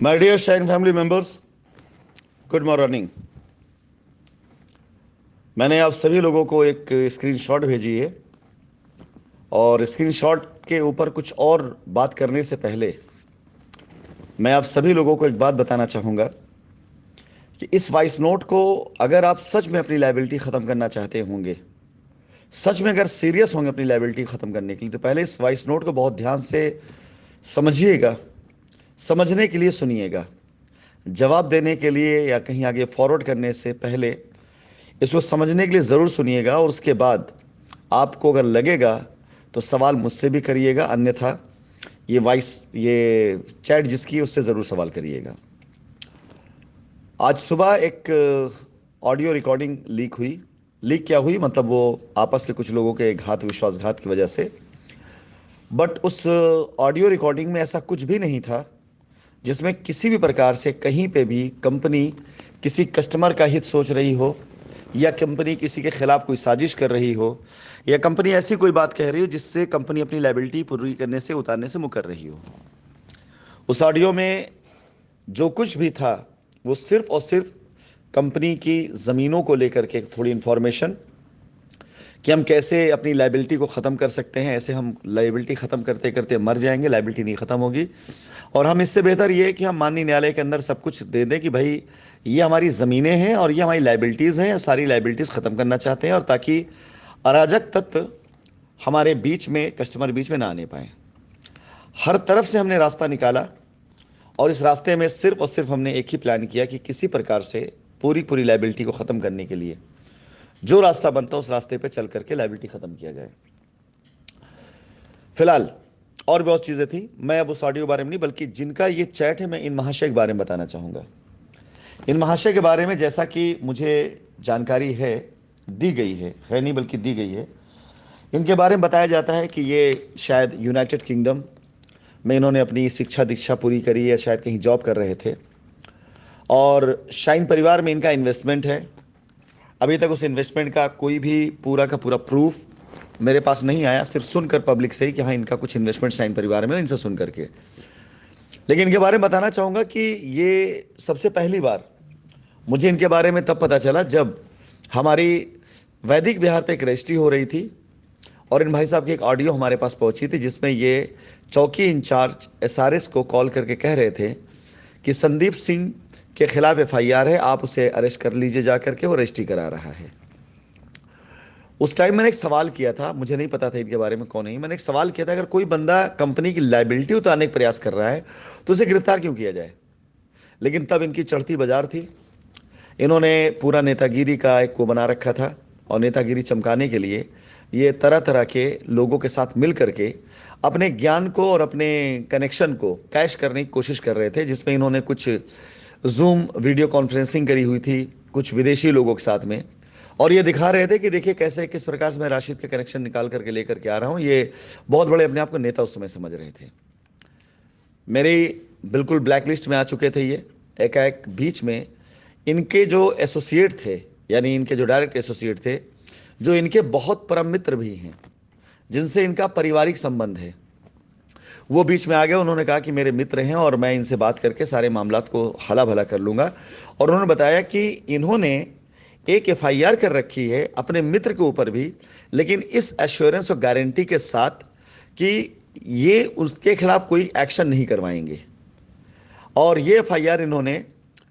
My dear Shine family members, good morning. मैंने आप सभी लोगों को एक स्क्रीनशॉट भेजी है और स्क्रीनशॉट के ऊपर कुछ और बात करने से पहले मैं आप सभी लोगों को एक बात बताना चाहूँगा कि इस वॉइस नोट को अगर आप सच में अपनी लाइबिलिटी ख़त्म करना चाहते होंगे, सच में अगर सीरियस होंगे अपनी लाइबिलिटी ख़त्म करने के लिए, तो पहले इस वॉइस नोट को बहुत ध्यान से समझिएगा, समझने के लिए सुनिएगा। जवाब देने के लिए या कहीं आगे फॉरवर्ड करने से पहले इसको समझने के लिए ज़रूर सुनिएगा और उसके बाद आपको अगर लगेगा तो सवाल मुझसे भी करिएगा, अन्यथा ये चैट जिसकी है उससे ज़रूर सवाल करिएगा। आज सुबह एक ऑडियो रिकॉर्डिंग लीक हुई। लीक क्या हुई, मतलब वो आपस के कुछ लोगों के विश्वासघात की वजह से। बट उस ऑडियो रिकॉर्डिंग में ऐसा कुछ भी नहीं था जिसमें किसी भी प्रकार से कहीं पे भी कंपनी किसी कस्टमर का हित सोच रही हो, या कंपनी किसी के खिलाफ कोई साजिश कर रही हो, या कंपनी ऐसी कोई बात कह रही हो जिससे कंपनी अपनी लायबिलिटी पूरी करने से उतारने से मुकर रही हो। उस ऑडियो में जो कुछ भी था वो सिर्फ और सिर्फ कंपनी की ज़मीनों को लेकर के थोड़ी इन्फॉर्मेशन, कि हम कैसे अपनी लायबिलिटी को ख़त्म कर सकते हैं। ऐसे हम लायबिलिटी ख़त्म करते करते मर जाएंगे, लायबिलिटी नहीं ख़त्म होगी। और हम इससे बेहतर ये है कि हम माननीय न्यायालय के अंदर सब कुछ दे दें कि भाई ये हमारी ज़मीनें हैं और ये हमारी लायबिलिटीज़ हैं, सारी लायबिलिटीज़ ख़त्म करना चाहते हैं, और ताकि अराजक तत्व हमारे बीच में, कस्टमर बीच में ना आने पाए। हर तरफ से हमने रास्ता निकाला और इस रास्ते में सिर्फ और सिर्फ हमने एक ही प्लान किया कि किसी प्रकार से पूरी पूरी लायबिलिटी को ख़त्म करने के लिए जो रास्ता बनता उस रास्ते पे चल करके लायबिलिटी ख़त्म किया जाए। फिलहाल और बहुत चीज़ें थी, मैं अब उस ऑडियो के बारे में नहीं, बल्कि जिनका ये चैट है मैं इन महाशय के बारे में बताना चाहूँगा। इन महाशय के बारे में जैसा कि मुझे जानकारी है, दी गई है नहीं बल्कि दी गई है, इनके बारे में बताया जाता है कि ये शायद यूनाइटेड किंगडम में इन्होंने अपनी शिक्षा दीक्षा पूरी करी है, शायद कहीं जॉब कर रहे थे, और शाइन परिवार में इनका इन्वेस्टमेंट है। अभी तक उस इन्वेस्टमेंट का कोई भी पूरा का पूरा प्रूफ मेरे पास नहीं आया, सिर्फ सुनकर पब्लिक से ही कि हाँ इनका कुछ इन्वेस्टमेंट शाइन परिवार में, इनसे सुन करके। लेकिन इनके बारे में बताना चाहूँगा कि ये सबसे पहली बार मुझे इनके बारे में तब पता चला जब हमारी वैदिक विहार पे एक रजिस्ट्री हो रही थी और इन भाई साहब की एक ऑडियो हमारे पास पहुंची थी, जिसमें ये चौकी इंचार्ज एसआरएस को कॉल करके कह रहे थे कि संदीप सिंह के खिलाफ एफआईआर है, आप उसे अरेस्ट कर लीजिए जा करके, वो रजिस्ट्री करा रहा है। उस टाइम मैंने एक सवाल किया था, मुझे नहीं पता था इनके बारे में कौन है, मैंने एक सवाल किया था अगर कोई बंदा कंपनी की लायबिलिटी उतारने का प्रयास कर रहा है तो उसे गिरफ्तार क्यों किया जाए। लेकिन तब इनकी चढ़ती बाजार थी, इन्होंने पूरा नेतागिरी का एक को बना रखा था, और नेतागिरी चमकाने के लिए ये तरह तरह के लोगों के साथ मिल करके अपने ज्ञान को और अपने कनेक्शन को कैश करने की कोशिश कर रहे थे, जिसमें इन्होंने कुछ जूम वीडियो कॉन्फ्रेंसिंग करी हुई थी कुछ विदेशी लोगों के साथ में, और ये दिखा रहे थे कि देखिए कैसे किस प्रकार से मैं राशिद के कनेक्शन निकाल करके लेकर के आ रहा हूँ। ये बहुत बड़े अपने आप को नेता उस समय समझ रहे थे। मेरी बिल्कुल ब्लैक लिस्ट में आ चुके थे ये। एकाएक बीच में इनके जो एसोसिएट थे, यानी इनके जो डायरेक्ट एसोसिएट थे, जो इनके बहुत परम मित्र भी हैं, जिनसे इनका पारिवारिक संबंध है, वो बीच में आ गए। उन्होंने कहा कि मेरे मित्र हैं और मैं इनसे बात करके सारे मामलात को हला भला कर लूँगा। और उन्होंने बताया कि इन्होंने एक एफआईआर कर रखी है अपने मित्र के ऊपर भी, लेकिन इस एश्योरेंस और गारंटी के साथ कि ये उसके खिलाफ कोई एक्शन नहीं करवाएंगे। और ये एफआईआर इन्होंने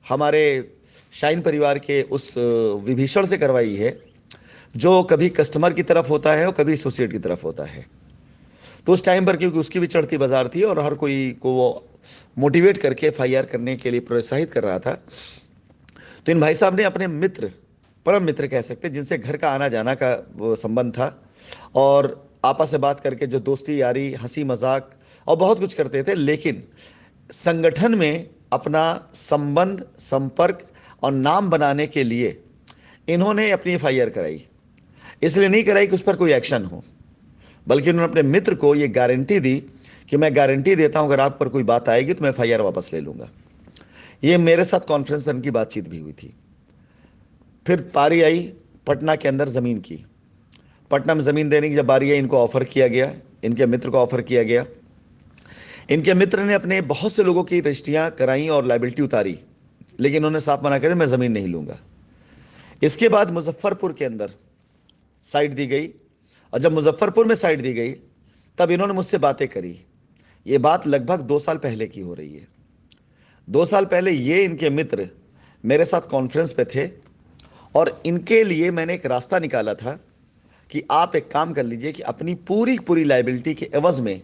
हमारे शाइन परिवार के उस विभीषण से करवाई है जो कभी कस्टमर की तरफ होता है और कभी एसोसिएट की तरफ होता है। तो उस टाइम पर क्योंकि उसकी भी चढ़ती बाजार थी और हर कोई को वो मोटिवेट करके एफआईआर करने के लिए प्रोत्साहित कर रहा था, तो इन भाई साहब ने अपने मित्र, परम मित्र कह सकते हैं, जिनसे घर का आना जाना का वो संबंध था, और आपस से बात करके जो दोस्ती यारी हंसी मजाक और बहुत कुछ करते थे, लेकिन संगठन में अपना संबंध संपर्क और नाम बनाने के लिए इन्होंने अपनी एफआईआर कराई। इसलिए नहीं कराई कि उस पर कोई एक्शन हो, बल्कि उन्होंने अपने मित्र को ये गारंटी दी कि मैं गारंटी देता हूं अगर आप पर कोई बात आएगी तो मैं एफआईआर वापस ले लूंगा। ये मेरे साथ कॉन्फ्रेंस पर इनकी बातचीत भी हुई थी। फिर पारी आई पटना के अंदर ज़मीन की। पटना में ज़मीन देने की जब बारी आई, इनको ऑफ़र किया गया, इनके मित्र को ऑफ़र किया गया। इनके मित्र ने अपने बहुत से लोगों की रजिस्ट्रियां कराई और लाइबिलिटी उतारी, लेकिन इन्होंने साफ मना कर दिया, मैं ज़मीन नहीं लूंगा। इसके बाद मुजफ्फरपुर के अंदर साइट दी गई, और जब मुजफ्फरपुर में साइट दी गई तब इन्होंने मुझसे बातें करी। ये बात लगभग 2 साल पहले की हो रही है। 2 साल पहले ये इनके मित्र मेरे साथ कॉन्फ्रेंस पे थे, और इनके लिए मैंने एक रास्ता निकाला था कि आप एक काम कर लीजिए कि अपनी पूरी पूरी लाइबिलिटी के एवज में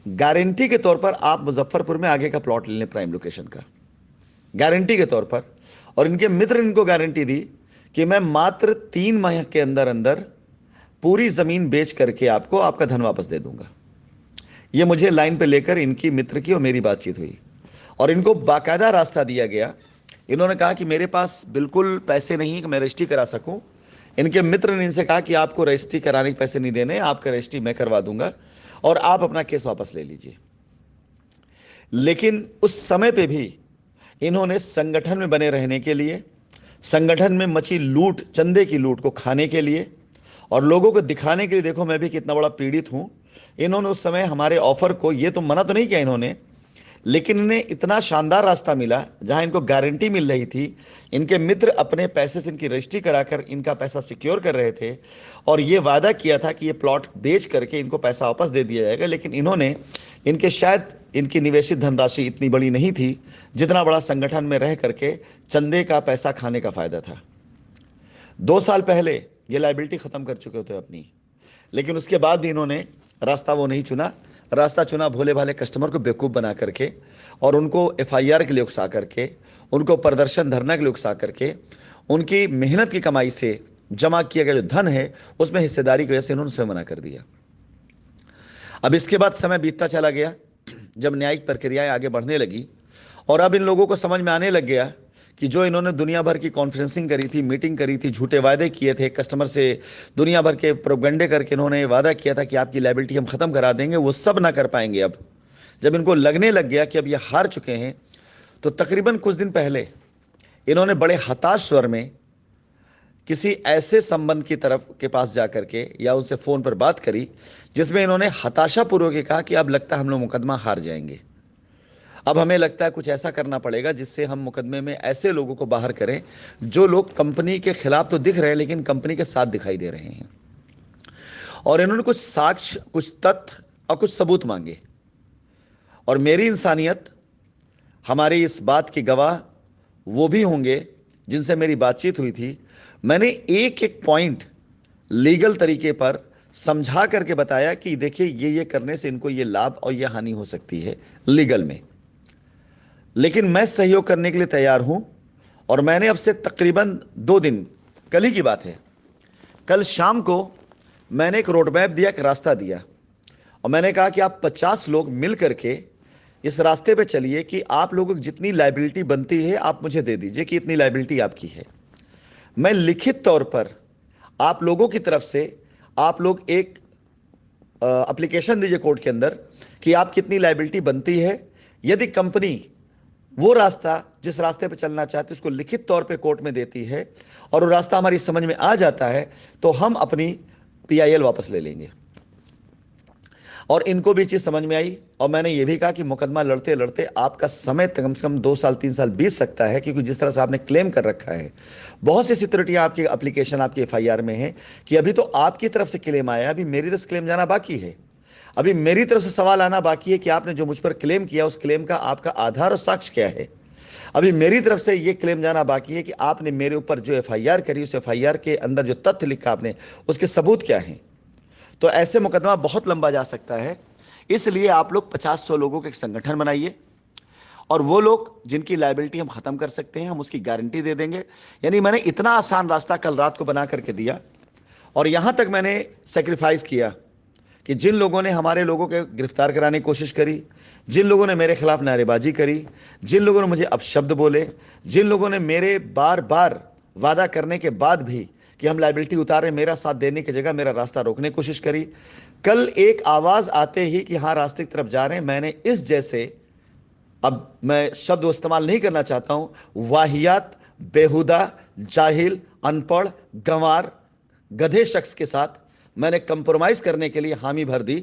गारंटी के तौर पर आप मुजफ्फरपुर में आगे का प्लॉट ले लें, प्राइम लोकेशन का, गारंटी के तौर पर। और इनके मित्र ने इनको गारंटी दी कि मैं मात्र 3 माह के अंदर अंदर पूरी ज़मीन बेच करके आपको आपका धन वापस दे दूंगा। ये मुझे लाइन पे लेकर इनकी मित्र की और मेरी बातचीत हुई, और इनको बाकायदा रास्ता दिया गया। इन्होंने कहा कि मेरे पास बिल्कुल पैसे नहीं है कि मैं रजिस्ट्री करा सकूं। इनके मित्र ने इनसे कहा कि आपको रजिस्ट्री कराने के पैसे नहीं देने, आपका रजिस्ट्री मैं करवा दूंगा और आप अपना केस वापस ले लीजिए। लेकिन उस समय पे भी इन्होंने संगठन में बने रहने के लिए, संगठन में मची लूट, चंदे की लूट को खाने के लिए और लोगों को दिखाने के लिए, देखो मैं भी कितना बड़ा पीड़ित हूं, इन्होंने उस समय हमारे ऑफर को, ये तो मना तो नहीं किया इन्होंने, लेकिन इन्हें इतना शानदार रास्ता मिला जहां इनको गारंटी मिल रही थी। इनके मित्र अपने पैसे से इनकी रजिस्ट्री कराकर इनका पैसा सिक्योर कर रहे थे, और ये वादा किया था कि ये प्लॉट बेच करके इनको पैसा वापस दे दिया जाएगा। लेकिन इन्होंने, इनके शायद इनकी निवेशित धनराशि इतनी बड़ी नहीं थी जितना बड़ा संगठन में रह करके चंदे का पैसा खाने का फायदा था। 2 साल पहले ये लाइबिलिटी खत्म कर चुके थे अपनी, लेकिन उसके बाद भी इन्होंने रास्ता वो नहीं चुना। रास्ता चुना भोले भाले कस्टमर को बेवकूफ़ बना करके, और उनको एफआईआर के लिए उकसा करके, उनको प्रदर्शन धरना के लिए उकसा करके, उनकी मेहनत की कमाई से जमा किया गया जो धन है उसमें हिस्सेदारी की वजह से इन्होंने उसे मना कर दिया। अब इसके बाद समय बीतता चला गया, जब न्यायिक प्रक्रियाएं आगे बढ़ने लगी, और अब इन लोगों को समझ में आने लग गया कि जो इन्होंने दुनिया भर की कॉन्फ्रेंसिंग करी थी, मीटिंग करी थी, झूठे वादे किए थे, कस्टमर से दुनिया भर के प्रोपेगेंडे करके इन्होंने वादा किया था कि आपकी लायबिलिटी हम ख़त्म करा देंगे, वो सब ना कर पाएंगे। अब जब इनको लगने लग गया कि अब ये हार चुके हैं, तो तकरीबन कुछ दिन पहले इन्होंने बड़े हताश स्वर में किसी ऐसे संबंध की तरफ के पास जा करके या उनसे फ़ोन पर बात करी जिसमें इन्होंने हताशापूर्वक कहा कि अब लगता है हम लोग मुकदमा हार जाएंगे। अब हमें लगता है कुछ ऐसा करना पड़ेगा जिससे हम मुकदमे में ऐसे लोगों को बाहर करें जो लोग कंपनी के खिलाफ तो दिख रहे हैं लेकिन कंपनी के साथ दिखाई दे रहे हैं। और इन्होंने कुछ साक्ष्य, कुछ तथ्य और कुछ सबूत मांगे, और मेरी इंसानियत, हमारी इस बात की गवाह वो भी होंगे जिनसे मेरी बातचीत हुई थी। मैंने एक एक पॉइंट लीगल तरीके पर समझा करके बताया कि देखिए ये करने से इनको ये लाभ और ये हानि हो सकती है लीगल में, लेकिन मैं सहयोग करने के लिए तैयार हूं। और मैंने अब से तकरीबन 2 दिन, कल ही की बात है, कल शाम को मैंने एक रोड मैप दिया, एक रास्ता दिया, और मैंने कहा कि आप 50 लोग मिल करके इस रास्ते पे चलिए कि आप लोगों की जितनी लायबिलिटी बनती है आप मुझे दे दीजिए कि इतनी लायबिलिटी आपकी है। मैं लिखित तौर पर आप लोगों की तरफ से, आप लोग एक एप्लीकेशन दीजिए कोर्ट के अंदर कि आप कितनी लायबिलिटी बनती है। यदि कंपनी वो रास्ता, जिस रास्ते पे चलना चाहती है, उसको लिखित तौर पे कोर्ट में देती है और वो रास्ता हमारी समझ में आ जाता है, तो हम अपनी पीआईएल वापस ले लेंगे। और इनको भी चीज़ समझ में आई, और मैंने ये भी कहा कि मुकदमा लड़ते लड़ते आपका समय कम से कम 2 साल 3 साल बीत सकता है, क्योंकि जिस तरह से आपने क्लेम कर रखा है, बहुत सी सिक्योरिटियाँ आपकी एप्लीकेशन, आपकी एफआईआर में है कि अभी तो आपकी तरफ से क्लेम आया, अभी मेरी तरफ से क्लेम जाना बाकी है, अभी मेरी तरफ से सवाल आना बाकी है कि आपने जो मुझ पर क्लेम किया उस क्लेम का आपका आधार और साक्ष्य क्या है। अभी मेरी तरफ से ये क्लेम जाना बाकी है कि आपने मेरे ऊपर जो एफआईआर करी उस एफआईआर के अंदर जो तथ्य लिखा आपने, उसके सबूत क्या हैं। तो ऐसे मुकदमा बहुत लंबा जा सकता है, इसलिए आप लोग 50-100 लोगों के एक संगठन बनाइए, और वो लोग जिनकी लायबिलिटी हम ख़त्म कर सकते हैं हम उसकी गारंटी दे देंगे। यानी मैंने इतना आसान रास्ता कल रात को बना करके दिया, और यहाँ तक मैंने सेक्रीफाइस किया कि जिन लोगों ने हमारे लोगों के गिरफ्तार कराने की कोशिश करी, जिन लोगों ने मेरे खिलाफ नारेबाजी करी, जिन लोगों ने मुझे अपशब्द बोले, जिन लोगों ने मेरे बार बार वादा करने के बाद भी कि हम लायबिलिटी उतारे, मेरा साथ देने की जगह मेरा रास्ता रोकने की कोशिश करी, कल एक आवाज़ आते ही कि हाँ रास्ते की तरफ जा रहे हैं, मैंने इस जैसे, अब मैं शब्द इस्तेमाल नहीं करना चाहता हूँ, वाहियात, बेहुदा, जाहिल, अनपढ़, गंवार, गधे शख्स के साथ मैंने कंप्रोमाइज़ करने के लिए हामी भर दी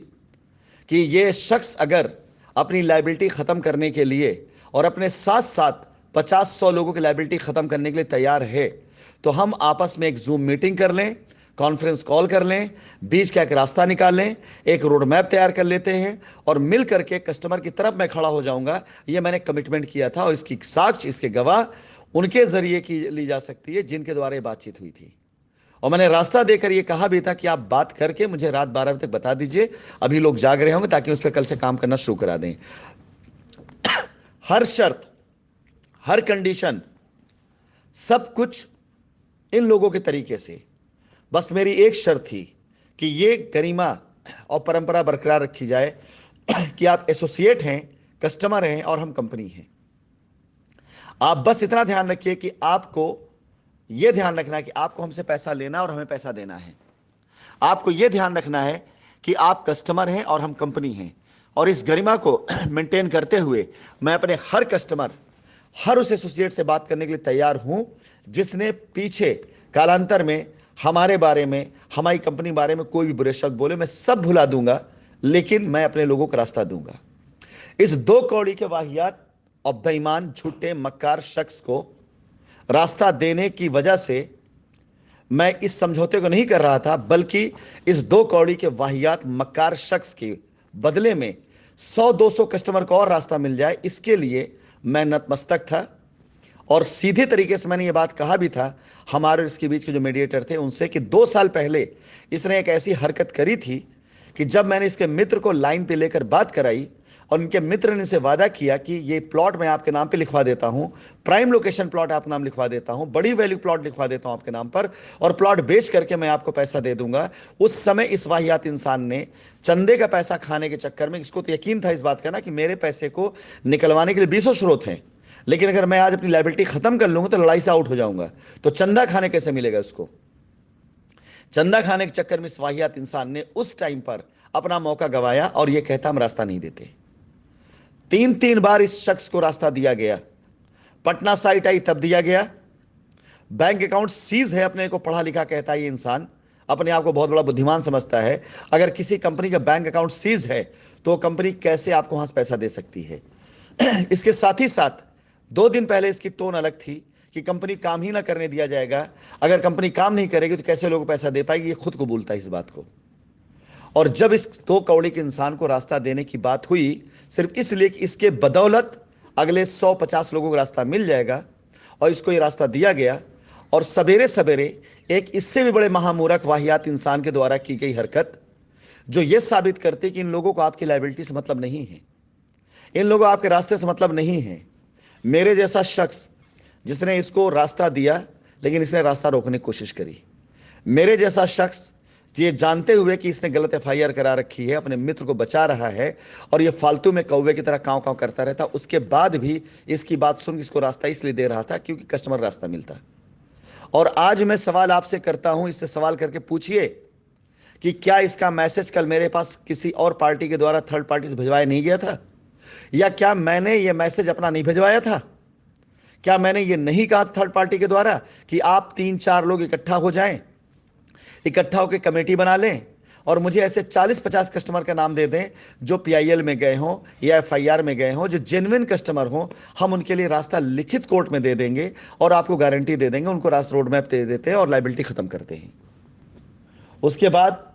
कि ये शख्स अगर अपनी लायबिलिटी ख़त्म करने के लिए और अपने साथ साथ 50-100 लोगों की लायबिलिटी ख़त्म करने के लिए तैयार है, तो हम आपस में एक जूम मीटिंग कर लें, कॉन्फ्रेंस कॉल कर लें, बीच का एक रास्ता निकाल लें, एक रोड मैप तैयार कर लेते हैं और मिल करके कस्टमर की तरफ मैं खड़ा हो जाऊंगा। ये मैंने कमिटमेंट किया था और इसकी साक्ष्य, इसके गवाह उनके जरिए की ली जा सकती है जिनके द्वारा ये बातचीत हुई थी। और मैंने रास्ता देकर ये कहा भी था कि आप बात करके मुझे रात 12 बजे तक बता दीजिए, अभी लोग जाग रहे होंगे, ताकि उस पर कल से काम करना शुरू करा दें। हर शर्त, हर कंडीशन, सब कुछ इन लोगों के तरीके से। बस मेरी एक शर्त थी कि ये गरिमा और परंपरा बरकरार रखी जाए कि आप एसोसिएट हैं, कस्टमर हैं और हम कंपनी हैं। आप बस इतना ध्यान रखिए कि आपको यह ध्यान रखना है कि आपको हमसे पैसा लेना और हमें पैसा देना है। आपको यह ध्यान रखना है कि आप कस्टमर हैं और हम कंपनी हैं। और इस गरिमा को मेंटेन करते हुए मैं अपने हर कस्टमर, हर उस एसोसिएट से बात करने के लिए तैयार हूं जिसने पीछे कालांतर में हमारे बारे में, हमारी कंपनी बारे में कोई भी बुरे शब्द बोले। मैं सब भुला दूंगा, लेकिन मैं अपने लोगों को रास्ता दूंगा। इस 2 कौड़ी के वाहियात और बेईमान, झूठे, मक्कार शख्स को रास्ता देने की वजह से मैं इस समझौते को नहीं कर रहा था, बल्कि इस 2 कौड़ी के वाहियात मक्कार शख्स के बदले में 100-200 कस्टमर को और रास्ता मिल जाए, इसके लिए मैं नतमस्तक था। और सीधे तरीके से मैंने ये बात कहा भी था हमारे और इसके बीच के जो मीडिएटर थे उनसे कि 2 साल पहले इसने एक ऐसी हरकत करी थी कि जब मैंने इसके मित्र को लाइन पे लेकर बात कराई और उनके मित्र ने इसे वादा किया कि ये प्लॉट मैं आपके नाम पे लिखवा देता हूं, प्राइम लोकेशन प्लॉट आप नाम लिखवा देता हूं, बड़ी वैल्यू प्लॉट लिखवा देता हूं आपके नाम पर, और प्लॉट बेच करके मैं आपको पैसा दे दूंगा। उस समय इस वाहियात इंसान ने चंदे का पैसा खाने के चक्कर में, इसको तो यकीन था इस बात का ना कि मेरे पैसे को निकलवाने के लिए 20 स्रोत हैं, लेकिन अगर मैं आज अपनी लायबिलिटी खत्म कर लूंगा तो लड़ाई से आउट हो जाऊंगा, तो चंदा खाने कैसे मिलेगा उसको। चंदा खाने के चक्कर में इस वाहियात इंसान ने उस टाइम पर अपना मौका गवाया और यह कहता हम रास्ता नहीं देते। 3 बार इस शख्स को रास्ता दिया गया। पटना साइट आई तब दिया गया। बैंक अकाउंट सीज है, अपने को पढ़ा लिखा कहता है ये इंसान, अपने आप को बहुत बड़ा बुद्धिमान समझता है। अगर किसी कंपनी का बैंक अकाउंट सीज है तो कंपनी कैसे आपको वहां से पैसा दे सकती है। इसके साथ ही साथ 2 दिन पहले इसकी टोन अलग थी कि कंपनी काम ही ना करने दिया जाएगा, अगर कंपनी काम नहीं करेगी तो कैसे लोग पैसा दे पाएगी, ये खुद को बोलता है इस बात को। और जब इस 2 कौड़ी के इंसान को रास्ता देने की बात हुई, सिर्फ इसलिए कि इसके बदौलत अगले 100-50 लोगों को रास्ता मिल जाएगा, और इसको ये रास्ता दिया गया। और सवेरे सवेरे एक इससे भी बड़े महामूर्ख वाहियात इंसान के द्वारा की गई हरकत, जो यह साबित करती कि इन लोगों को आपकी लायबिलिटी से मतलब नहीं है, इन लोगों को आपके रास्ते से मतलब नहीं है। मेरे जैसा शख्स जिसने इसको रास्ता दिया, लेकिन इसने रास्ता रोकने की कोशिश करी। मेरे जैसा शख्स ये जानते हुए कि इसने गलत एफआईआर करा रखी है, अपने मित्र को बचा रहा है और ये फालतू में कौवे की तरह कांव कांव करता रहता, उसके बाद भी इसकी बात सुन इसको रास्ता इसलिए दे रहा था क्योंकि कस्टमर रास्ता मिलता। और आज मैं सवाल आपसे करता हूं, इससे सवाल करके पूछिए कि क्या इसका मैसेज कल मेरे पास किसी और पार्टी के द्वारा, थर्ड पार्टी से भिजवाया नहीं गया था, या क्या मैंने ये मैसेज अपना नहीं भिजवाया था? क्या मैंने ये नहीं कहा थर्ड पार्टी के द्वारा कि आप 3-4 लोग इकट्ठा हो जाएं, इकट्ठा होकर कमेटी बना लें और मुझे ऐसे 40-50 कस्टमर का नाम दे दें जो पीआईएल में गए हों या एफआईआर में गए हों, जो जेन्युइन कस्टमर हों, हम उनके लिए रास्ता लिखित कोर्ट में दे देंगे और आपको गारंटी दे देंगे, उनको रास्ता रोड मैप दे देते हैं और लायबिलिटी खत्म करते हैं। उसके बाद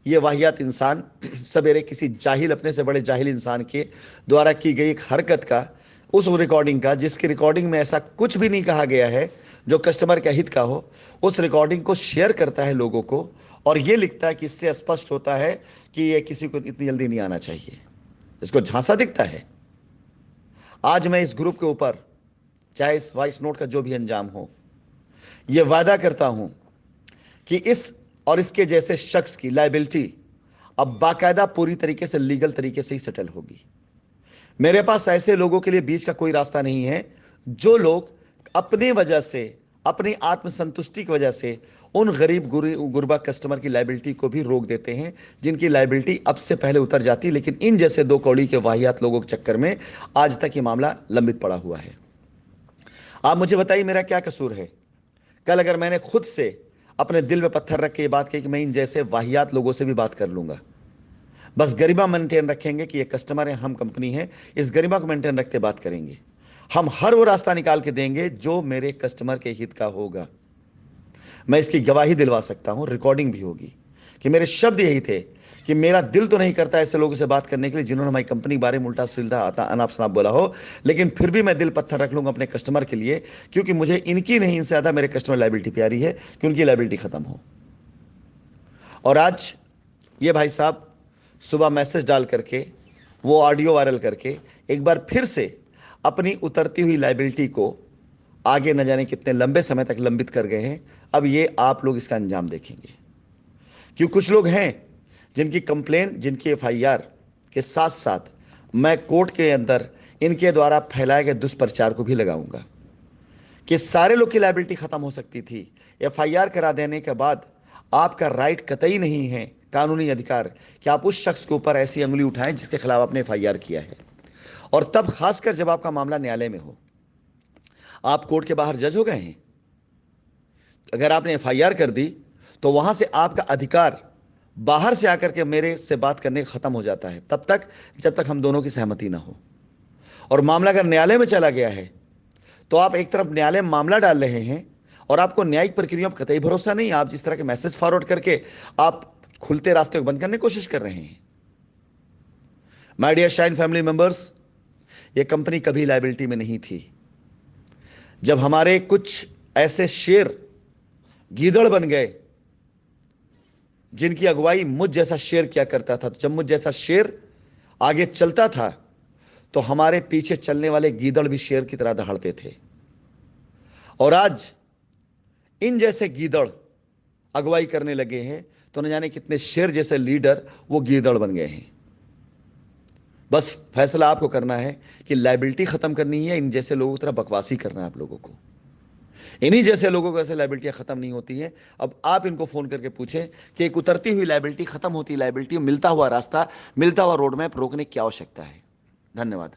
ये वाहियात इंसान सवेरे किसी जाहिल, अपने से बड़े जाहिल इंसान के द्वारा की गई एक हरकत का, उस रिकॉर्डिंग का, जिसकी रिकॉर्डिंग में ऐसा कुछ भी नहीं कहा गया है जो कस्टमर के हित का हो, उस रिकॉर्डिंग को शेयर करता है लोगों को और ये लिखता है कि इससे स्पष्ट होता है कि ये किसी को इतनी जल्दी नहीं आना चाहिए। इसको झांसा दिखता है। आज मैं इस ग्रुप के ऊपर, चाहे इस वॉइस नोट का जो भी अंजाम हो, यह वादा करता हूं कि इस और इसके जैसे शख्स की लायबिलिटी अब बाकायदा पूरी तरीके से लीगल तरीके से ही सेटल होगी। मेरे पास ऐसे लोगों के लिए बीच का कोई रास्ता नहीं है जो लोग अपनी वजह से, अपनी आत्मसंतुष्टि की वजह से उन गरीब गुरबा कस्टमर की लायबिलिटी को भी रोक देते हैं जिनकी लायबिलिटी अब से पहले उतर जाती, लेकिन इन जैसे 2 कौड़ी के वाहियात लोगों के चक्कर में आज तक ये मामला लंबित पड़ा हुआ है। आप मुझे बताइए मेरा क्या कसूर है? कल अगर मैंने खुद से अपने दिल में पत्थर रख के ये बात कही कि मैं इन जैसे वाहियात लोगों से भी बात कर लूंगा, बस गरिमा मेंटेन रखेंगे कि ये कस्टमर है, हम कंपनी है, इस गरिमा को मेंटेन रखते बात करेंगे। हम हर वो रास्ता निकाल के देंगे जो मेरे कस्टमर के हित का होगा। मैं इसकी गवाही दिलवा सकता हूं, रिकॉर्डिंग भी होगी, कि मेरे शब्द यही थे कि मेरा दिल तो नहीं करता ऐसे लोगों से बात करने के लिए जिन्होंने हमारी कंपनी के बारे में उल्टा सीधा आता अनाप शनाप बोला हो, लेकिन फिर भी मैं दिल पत्थर रख लूंगा अपने कस्टमर के लिए, क्योंकि मुझे इनकी नहीं, इनसे ज्यादा मेरे कस्टमर लाइबिलिटी प्यारी है कि उनकी लाइबिलिटी खत्म हो। और आज ये भाई साहब सुबह मैसेज डाल करके, वो ऑडियो वायरल करके एक बार फिर से अपनी उतरती हुई लाइबिलिटी को आगे न जाने कितने लंबे समय तक लंबित कर गए हैं। अब ये आप लोग इसका अंजाम देखेंगे, क्योंकि कुछ लोग हैं जिनकी कंप्लेन, जिनकी एफआईआर के साथ साथ मैं कोर्ट के अंदर इनके द्वारा फैलाए गए दुष्प्रचार को भी लगाऊंगा कि सारे लोग की लायबिलिटी खत्म हो सकती थी। एफआईआर करा देने के बाद आपका राइट कतई नहीं है, कानूनी अधिकार, कि आप उस शख्स के ऊपर ऐसी अंगुली उठाएं जिसके खिलाफ आपने एफआईआर किया है। और तब खासकर जब आपका मामला न्यायालय में हो, आप कोर्ट के बाहर जज हो गए हैं, अगर आपने एफआईआर कर दी तो वहां से आपका अधिकार बाहर से आकर के मेरे से बात करने का खत्म हो जाता है, तब तक जब तक हम दोनों की सहमति ना हो। और मामला अगर न्यायालय में चला गया है तो आप एक तरफ न्यायालय में मामला डाल रहे हैं और आपको न्यायिक प्रक्रिया पर कतई भरोसा नहीं। आप जिस तरह के मैसेज फॉरवर्ड करके आप खुलते रास्ते को बंद करने की कोशिश कर रहे हैं। My dear Shine family members, ये कंपनी कभी लायबिलिटी में नहीं थी। जब हमारे कुछ ऐसे शेर गीदड़ बन गए जिनकी अगुवाई मुझ जैसा शेर किया करता था, तो जब मुझ जैसा शेर आगे चलता था तो हमारे पीछे चलने वाले गीदड़ भी शेर की तरह दहाड़ते थे। और आज इन जैसे गीदड़ अगुवाई करने लगे हैं तो न जाने कितने शेर जैसे लीडर वो गीदड़ बन गए हैं। बस फैसला आपको करना है कि लायबिलिटी खत्म करनी है, इन जैसे लोगों की तरह बकवासी करना है आप लोगों को। इन्हीं जैसे लोगों को ऐसे लायबिलिटियां खत्म नहीं होती हैं। अब आप इनको फोन करके पूछें कि एक उतरती हुई लायबिलिटी, खत्म होती लायबिलिटी, मिलता हुआ रास्ता, मिलता हुआ रोड मैप रोकने की क्या आवश्यकता है। धन्यवाद।